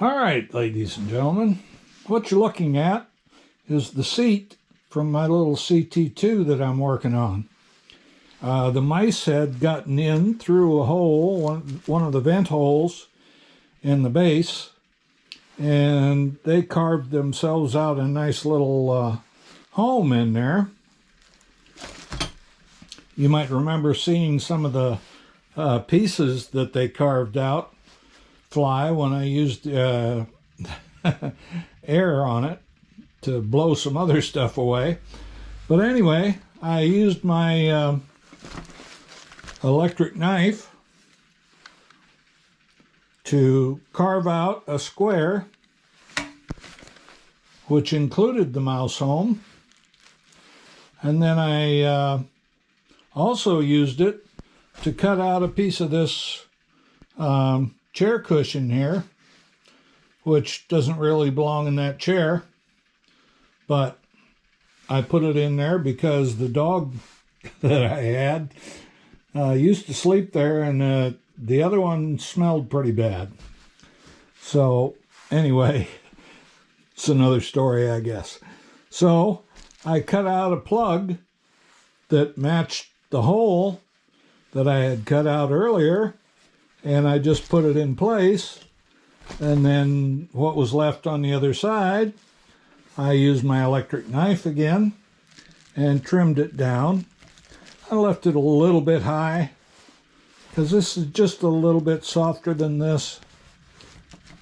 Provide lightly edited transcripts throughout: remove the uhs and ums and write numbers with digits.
All right, ladies and gentlemen, what you're looking at is the seat from my little CT2 that I'm working on. The mice had gotten in through a hole, one of the vent holes in the base, and they carved themselves out a nice little home in there. You might remember seeing some of the pieces that they carved out fly when I used air on it to blow some other stuff away. But anyway, I used my electric knife to carve out a square which included the mouse home, and then I also used it to cut out a piece of this chair cushion here, which doesn't really belong in that chair, but I put it in there because the dog that I had used to sleep there, and the other one smelled pretty bad. So anyway, it's another story, I guess. So I cut out a plug that matched the hole that I had cut out earlier, and I just put it in place, and then what was left on the other side, I used my electric knife again and trimmed it down. I left it a little bit high because this is just a little bit softer than this.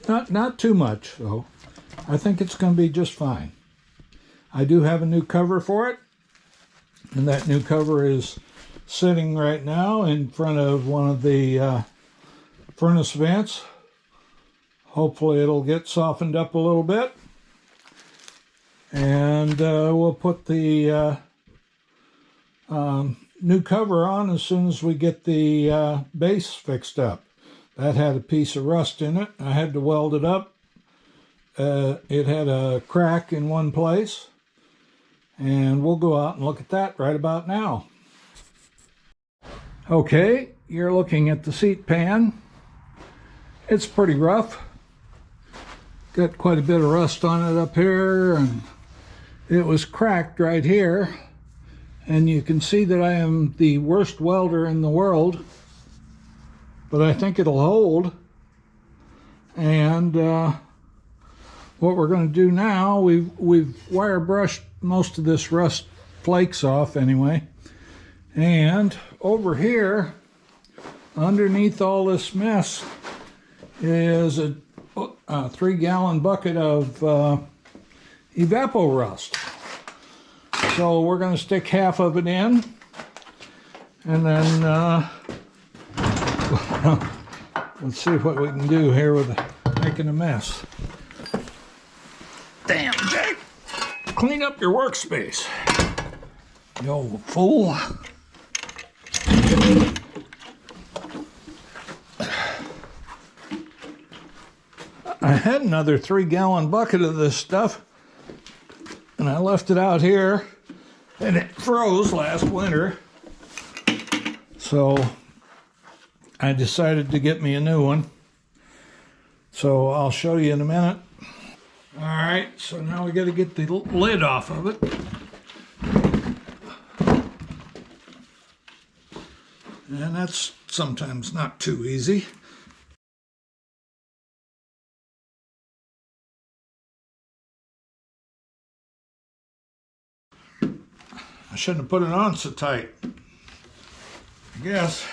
Not too much, though. I think it's going to be just fine. I do have a new cover for it, and that new cover is sitting right now in front of one of the furnace vents. Hopefully it'll get softened up a little bit, and we'll put the new cover on as soon as we get the base fixed up. That had a piece of rust in it. I had to weld it up. It had a crack in one place, and we'll go out and look at that right about now. Okay, you're looking at the seat pan. It's pretty rough. Got quite a bit of rust on it up here, and it was cracked right here. And you can see that I am the worst welder in the world, but I think it'll hold. And what we're going to do now, we've wire brushed most of this rust flakes off anyway. And over here, underneath all this mess, is a 3-gallon bucket of evapor rust. So we're going to stick half of it in, and then let's see what we can do here with making a mess. Damn, Jack! Clean up your workspace, you old fool. I had another 3-gallon bucket of this stuff, and I left it out here, and it froze last winter. So I decided to get me a new one. So I'll show you in a minute. All right, so now we got to get the lid off of it. And that's sometimes not too easy. I shouldn't have put it on so tight, I guess.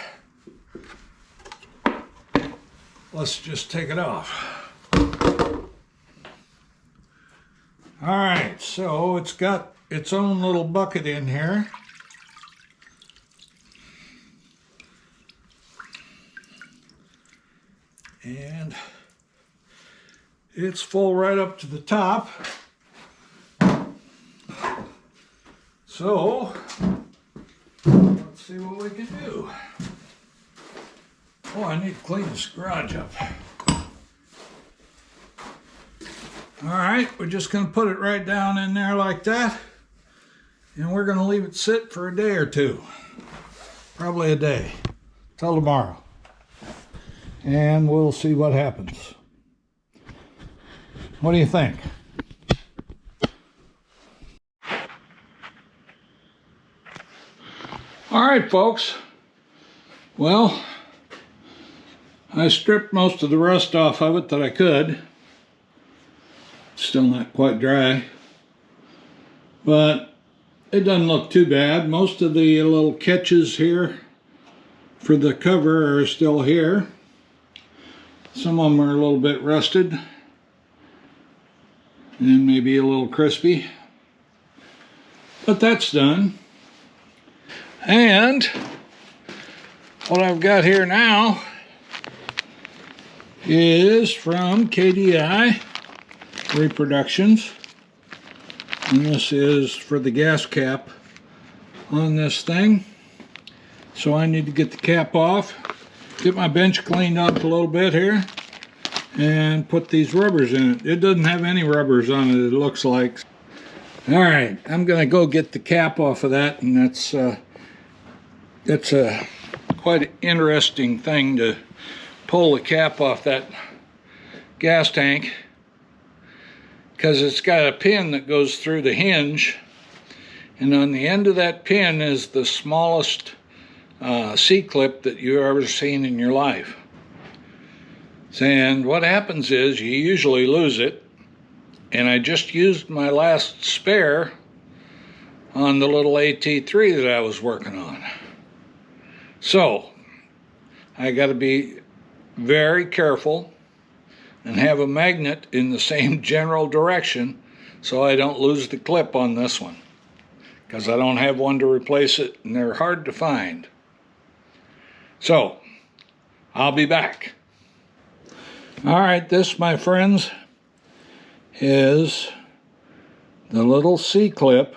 Let's just take it off. All right, so it's got its own little bucket in here. And it's full right up to the top. So, let's see what we can do. Oh, I need to clean this garage up. All right, we're just going to put it right down in there like that. And we're going to leave it sit for a day or two. Probably a day. Till tomorrow. And we'll see what happens. What do you think? All right, folks. Well, I stripped most of the rust off of it that I could. Still not quite dry, but it doesn't look too bad. Most of the little catches here for the cover are still here. Some of them are a little bit rusted and maybe a little crispy, but that's done. And what I've got here now is from KDI Reproductions, and this is for the gas cap on this thing. So I need to get the cap off, get my bench cleaned up a little bit here, and put these rubbers in it. It doesn't have any rubbers on it, it looks like. All right, I'm gonna go get the cap off of that, and that's a quite an interesting thing to pull the cap off that gas tank, because it's got a pin that goes through the hinge, and on the end of that pin is the smallest C-clip that you've ever seen in your life. And what happens is you usually lose it, and I just used my last spare on the little AT3 that I was working on. So I got to be very careful and have a magnet in the same general direction so I don't lose the clip on this one, because I don't have one to replace it and they're hard to find. So I'll be back. All right, this, my friends, is the little C-clip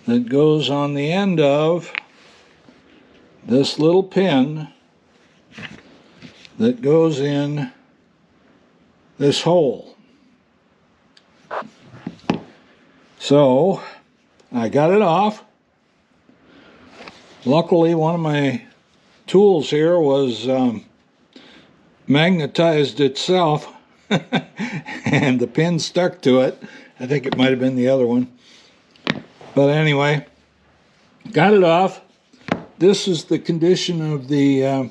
that goes on the end of this little pin that goes in this hole. So I got it off. Luckily, one of my tools here was magnetized itself and the pin stuck to it. I think it might have been the other one. But anyway, got it off. This is the condition of the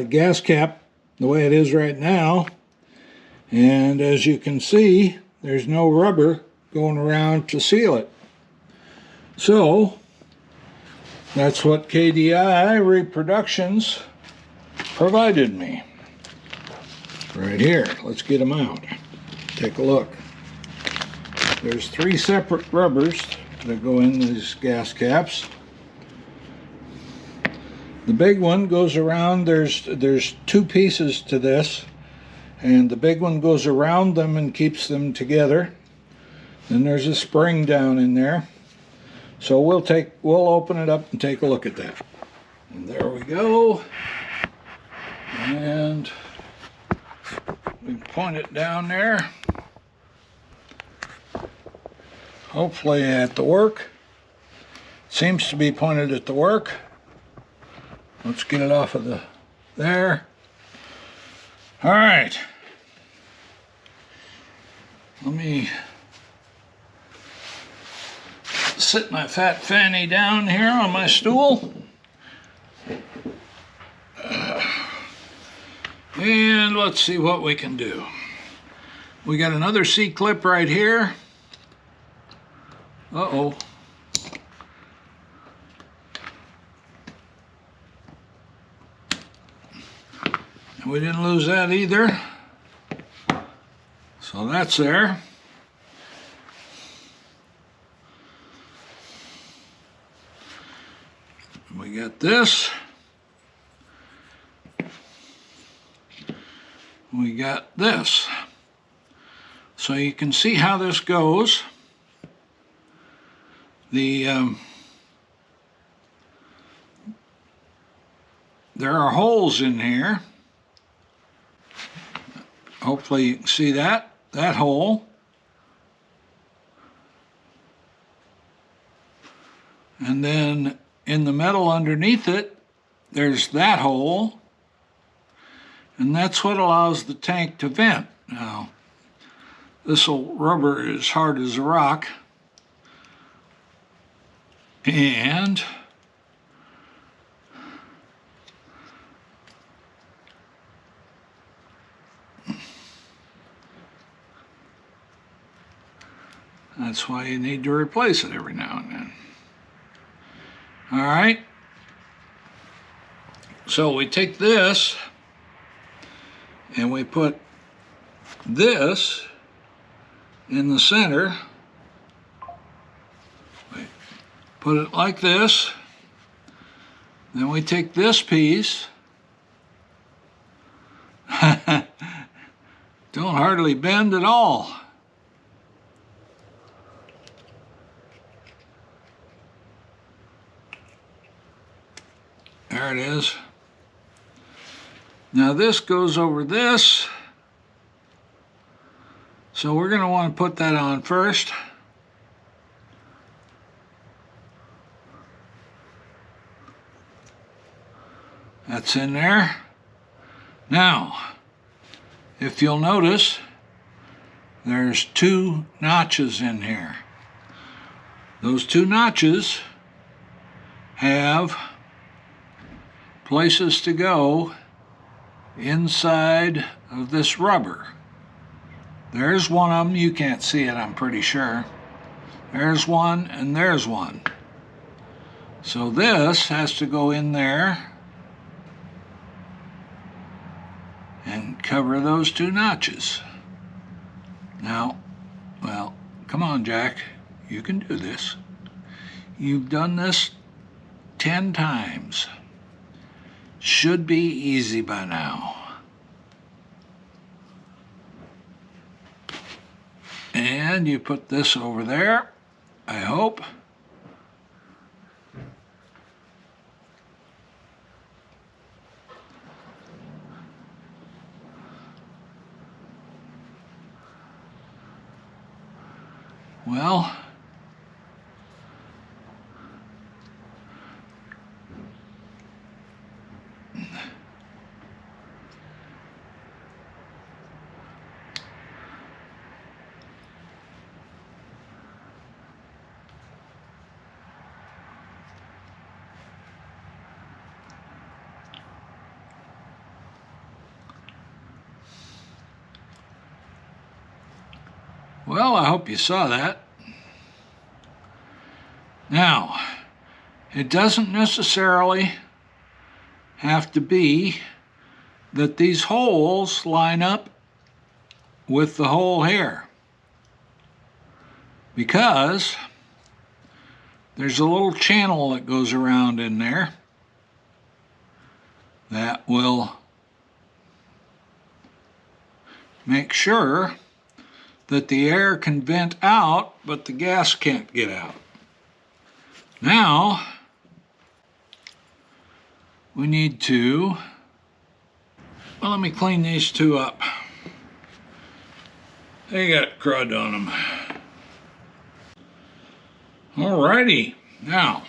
gas cap, the way it is right now. And as you can see, there's no rubber going around to seal it. So that's what KDI Reproductions provided me. Right here, let's get them out. Take a look. There's 3 separate rubbers that go in these gas caps. The big one goes around, there's 2 pieces to this, and the big one goes around them and keeps them together. Then there's a spring down in there. So we'll open it up and take a look at that. And there we go. And we point it down there. Hopefully at the work. Seems to be pointed at the work. Let's get it off of there. All right. Let me sit my fat fanny down here on my stool. And let's see what we can do. We got another C-clip right here. Uh-oh. And we didn't lose that either. So that's there. We got this. We got this. So you can see how this goes. There are holes in here. Hopefully you can see that hole. And then in the metal underneath it, there's that hole. And that's what allows the tank to vent. Now, this old rubber is hard as a rock, and that's why you need to replace it every now and then. All right. So we take this and we put this in the center. Wait. Put it like this. Then we take this piece. Don't hardly bend at all. There it is. Now this goes over this. So we're going to want to put that on first. That's in there. Now, if you'll notice, there's 2 notches in here. Those 2 notches have places to go inside of this rubber. There's one of them. You can't see it, I'm pretty sure. There's one, and there's one. So this has to go in there and cover those 2 notches. Now, well, come on, Jack. You can do this. You've done this 10 times. Should be easy by now. And you put this over there, I hope. Well, I hope you saw that. Now, it doesn't necessarily have to be that these holes line up with the hole here, because there's a little channel that goes around in there that will make sure that the air can vent out, but the gas can't get out. Now, we need to, well, let me clean these 2 up. They got crud on them. Alrighty, now,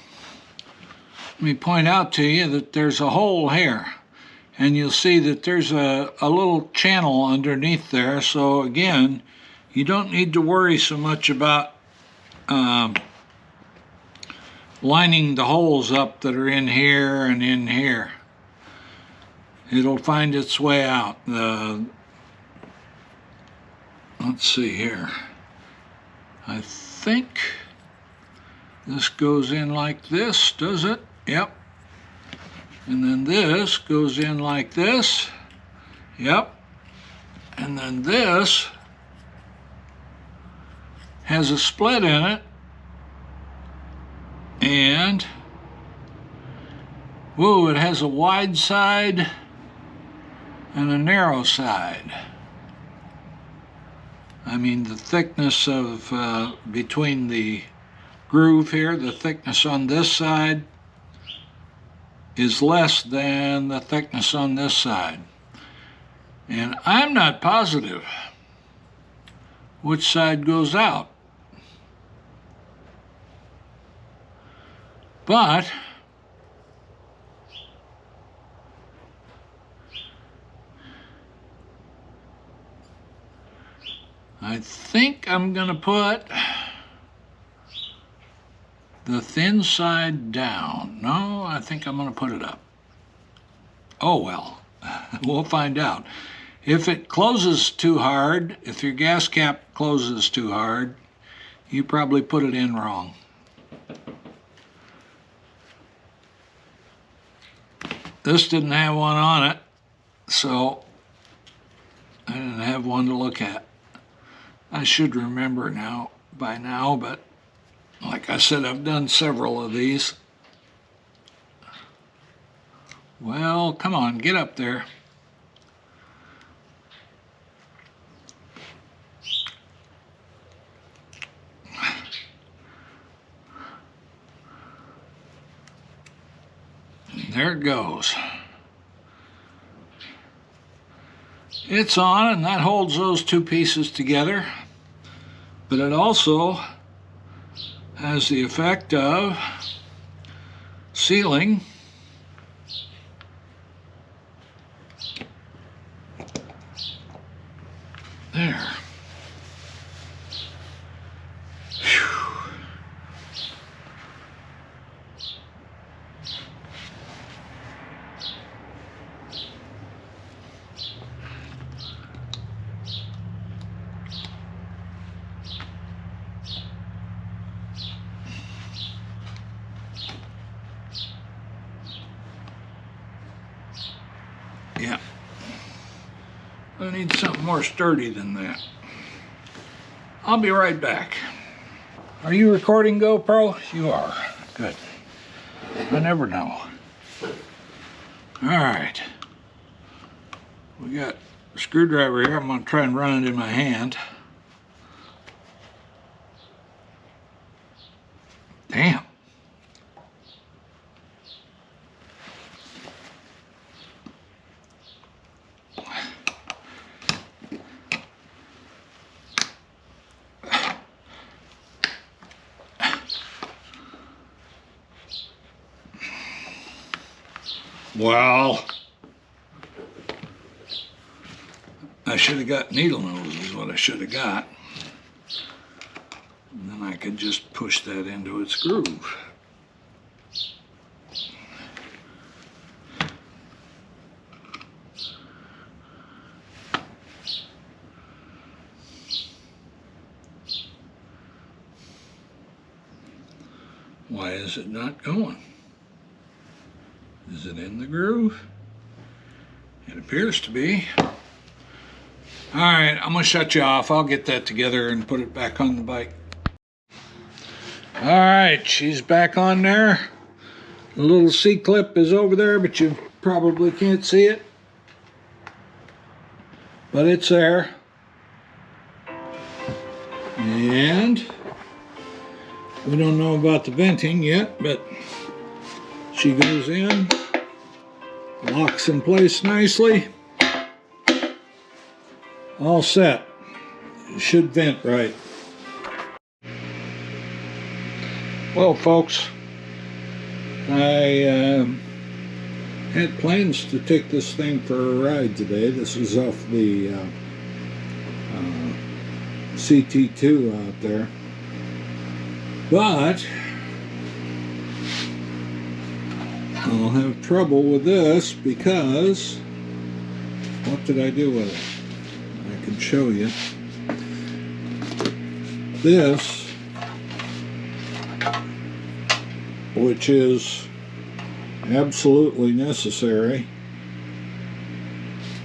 let me point out to you that there's a hole here. And you'll see that there's a little channel underneath there. So again, you don't need to worry so much about lining the holes up that are in here and in here. It'll find its way out. Let's see here. I think this goes in like this, does it? Yep. And then this goes in like this. Yep. And then this has a split in it. And, whoa, it has a wide side and a narrow side. I mean, the thickness of, between the groove here, the thickness on this side is less than the thickness on this side. And I'm not positive which side goes out. But I think I'm going to put the thin side down. No, I think I'm going to put it up. Oh well, we'll find out. If it closes too hard, if your gas cap closes too hard, you probably put it in wrong. This didn't have one on it, so I didn't have one to look at. I should remember now by now, but like I said, I've done several of these. Well, come on, get up there. There it goes. It's on, and that holds those two pieces together, but it also has the effect of sealing there. Yeah. I need something more sturdy than that. I'll be right back. Are you recording, GoPro? You are. Good. I never know. All right. We got a screwdriver here. I'm going to try and run it in my hand. Damn. Well, I should have got needle nose is what I should have got. And then I could just push that into its groove. Why is it not going? Is it in the groove? It appears to be. All right, I'm gonna shut you off. I'll get that together and put it back on the bike. All right, she's back on there. The little C-clip is over there, but you probably can't see it. But it's there. And we don't know about the venting yet, but she goes in, locks in place nicely. All set. It should vent right. Well, folks, I had plans to take this thing for a ride today. This is off the CT2 out there. But I'll have trouble with this because what did I do with it? I can show you. This, which is absolutely necessary,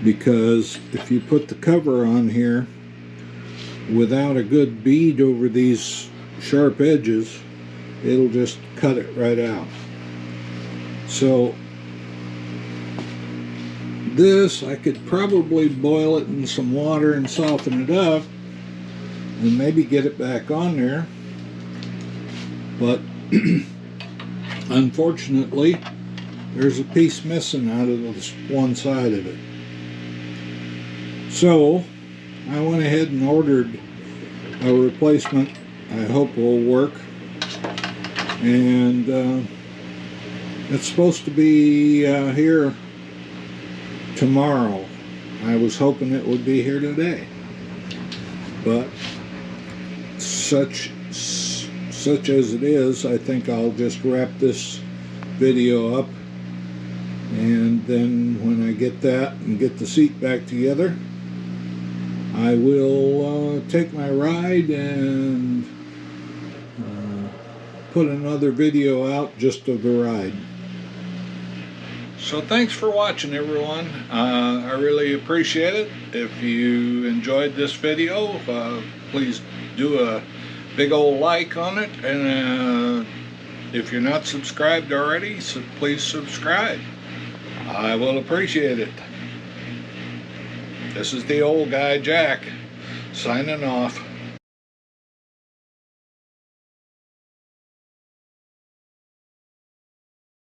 because if you put the cover on here without a good bead over these sharp edges, it'll just cut it right out. So this, I could probably boil it in some water and soften it up and maybe get it back on there, but unfortunately there's a piece missing out of this one side of it. So I went ahead and ordered a replacement. I hope it will work, and it's supposed to be here tomorrow. I was hoping it would be here today. but such as it is, I think I'll just wrap this video up, and then when I get that and get the seat back together, I will take my ride and put another video out just of the ride. So thanks for watching, everyone. I really appreciate it. If you enjoyed this video, please do a big old like on it, and if you're not subscribed already, please subscribe. I will appreciate it. This is the old guy Jack signing off.